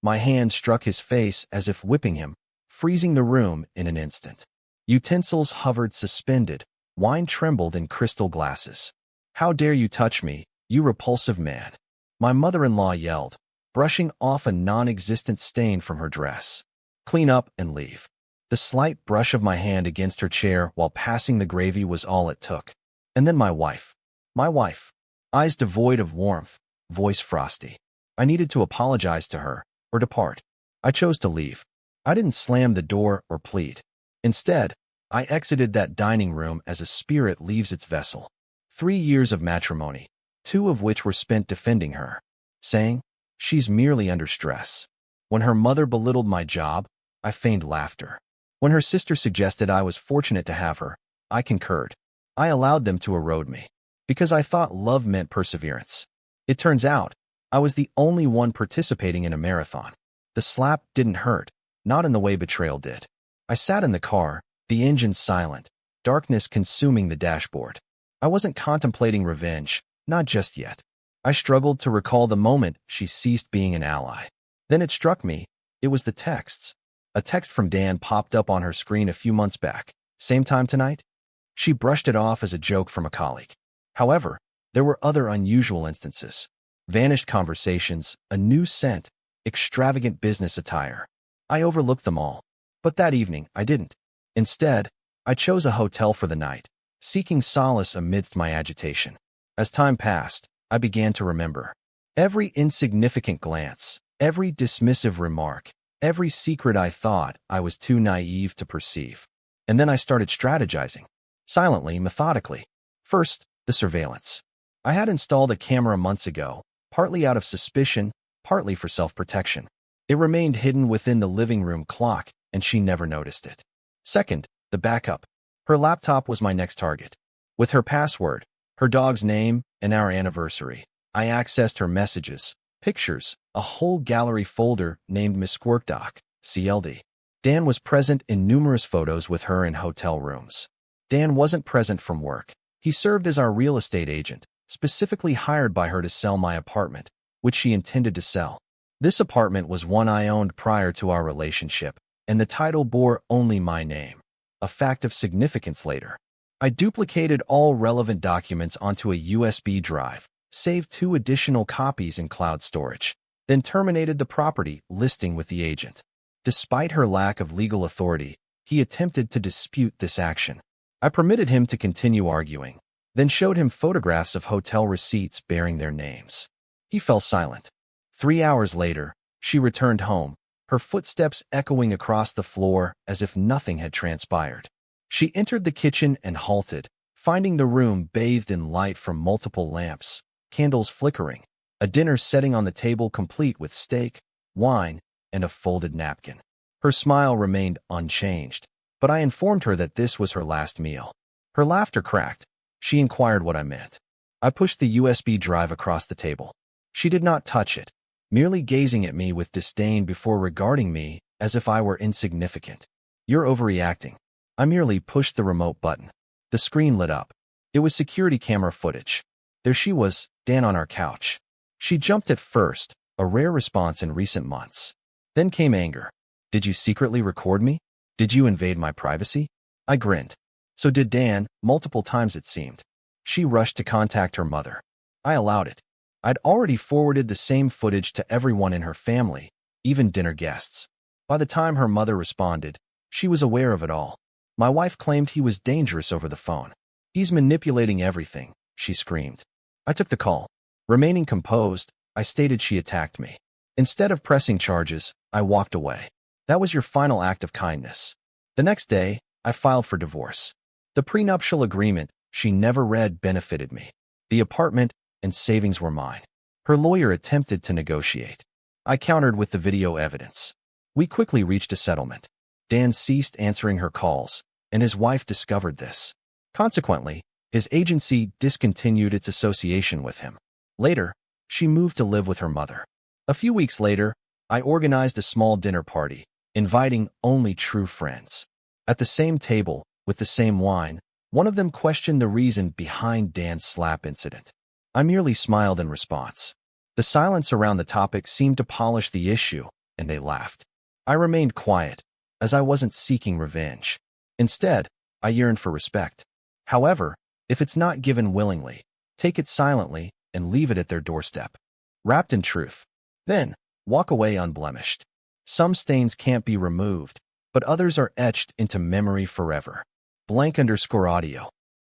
My hand struck his face as if whipping him, freezing the room in an instant. Utensils hovered suspended, wine trembled in crystal glasses. "How dare you touch me, you repulsive man!" my mother-in-law yelled, brushing off a non-existent stain from her dress. "Clean up and leave." The slight brush of my hand against her chair while passing the gravy was all it took. And then my wife. My wife. Eyes devoid of warmth, voice frosty. I needed to apologize to her, or depart. I chose to leave. I didn't slam the door or plead. Instead, I exited that dining room as a spirit leaves its vessel. 3 years of matrimony, 2 of which were spent defending her, saying, "She's merely under stress." When her mother belittled my job, I feigned laughter. When her sister suggested I was fortunate to have her, I concurred. I allowed them to erode me, because I thought love meant perseverance. It turns out, I was the only one participating in a marathon. The slap didn't hurt, not in the way betrayal did. I sat in the car, the engine silent, darkness consuming the dashboard. I wasn't contemplating revenge, not just yet. I struggled to recall the moment she ceased being an ally. Then it struck me, it was the texts. A text from Dan popped up on her screen a few months back. "Same time tonight?" She brushed it off as a joke from a colleague. However, there were other unusual instances. Vanished conversations, a new scent, extravagant business attire. I overlooked them all. But that evening, I didn't. Instead, I chose a hotel for the night, seeking solace amidst my agitation. As time passed, I began to remember. Every insignificant glance, every dismissive remark, every secret I thought I was too naive to perceive. And then I started strategizing. Silently, methodically. First, the surveillance. I had installed a camera months ago, partly out of suspicion, partly for self-protection. It remained hidden within the living room clock, and she never noticed it. Second, the backup. Her laptop was my next target. With her password, her dog's name, and our anniversary, I accessed her messages, pictures, a whole gallery folder named Miss Squirkdoc, CLD. Dan was present in numerous photos with her in hotel rooms. Dan wasn't present from work. He served as our real estate agent, specifically hired by her to sell my apartment, which she intended to sell. This apartment was one I owned prior to our relationship, and the title bore only my name. A fact of significance later. I duplicated all relevant documents onto a USB drive, saved 2 additional copies in cloud storage, then terminated the property listing with the agent. Despite her lack of legal authority, he attempted to dispute this action. I permitted him to continue arguing, then showed him photographs of hotel receipts bearing their names. He fell silent. 3 hours later, she returned home, her footsteps echoing across the floor as if nothing had transpired. She entered the kitchen and halted, finding the room bathed in light from multiple lamps, candles flickering, a dinner setting on the table complete with steak, wine, and a folded napkin. Her smile remained unchanged, but I informed her that this was her last meal. Her laughter cracked. She inquired what I meant. I pushed the USB drive across the table. She did not touch it, merely gazing at me with disdain before regarding me as if I were insignificant. "You're overreacting." I merely pushed the remote button. The screen lit up. It was security camera footage. There she was, Dan on our couch. She jumped at first, a rare response in recent months. Then came anger. "Did you secretly record me? Did you invade my privacy?" I grinned. So did Dan, multiple times it seemed. She rushed to contact her mother. I allowed it. I'd already forwarded the same footage to everyone in her family, even dinner guests. By the time her mother responded, she was aware of it all. My wife claimed he was dangerous over the phone. "He's manipulating everything," she screamed. I took the call. Remaining composed, I stated she attacked me. Instead of pressing charges, I walked away. "That was your final act of kindness." The next day, I filed for divorce. The prenuptial agreement she never read benefited me. The apartment and savings were mine. Her lawyer attempted to negotiate. I countered with the video evidence. We quickly reached a settlement. Dan ceased answering her calls, and his wife discovered this. Consequently, his agency discontinued its association with him. Later, she moved to live with her mother. A few weeks later, I organized a small dinner party, inviting only true friends. At the same table, with the same wine, one of them questioned the reason behind Dan's slap incident. I merely smiled in response. The silence around the topic seemed to polish the issue, and they laughed. I remained quiet, as I wasn't seeking revenge. Instead, I yearned for respect. However, if it's not given willingly, take it silently and leave it at their doorstep, wrapped in truth. Then, walk away unblemished. Some stains can't be removed, but others are etched into memory forever. _audio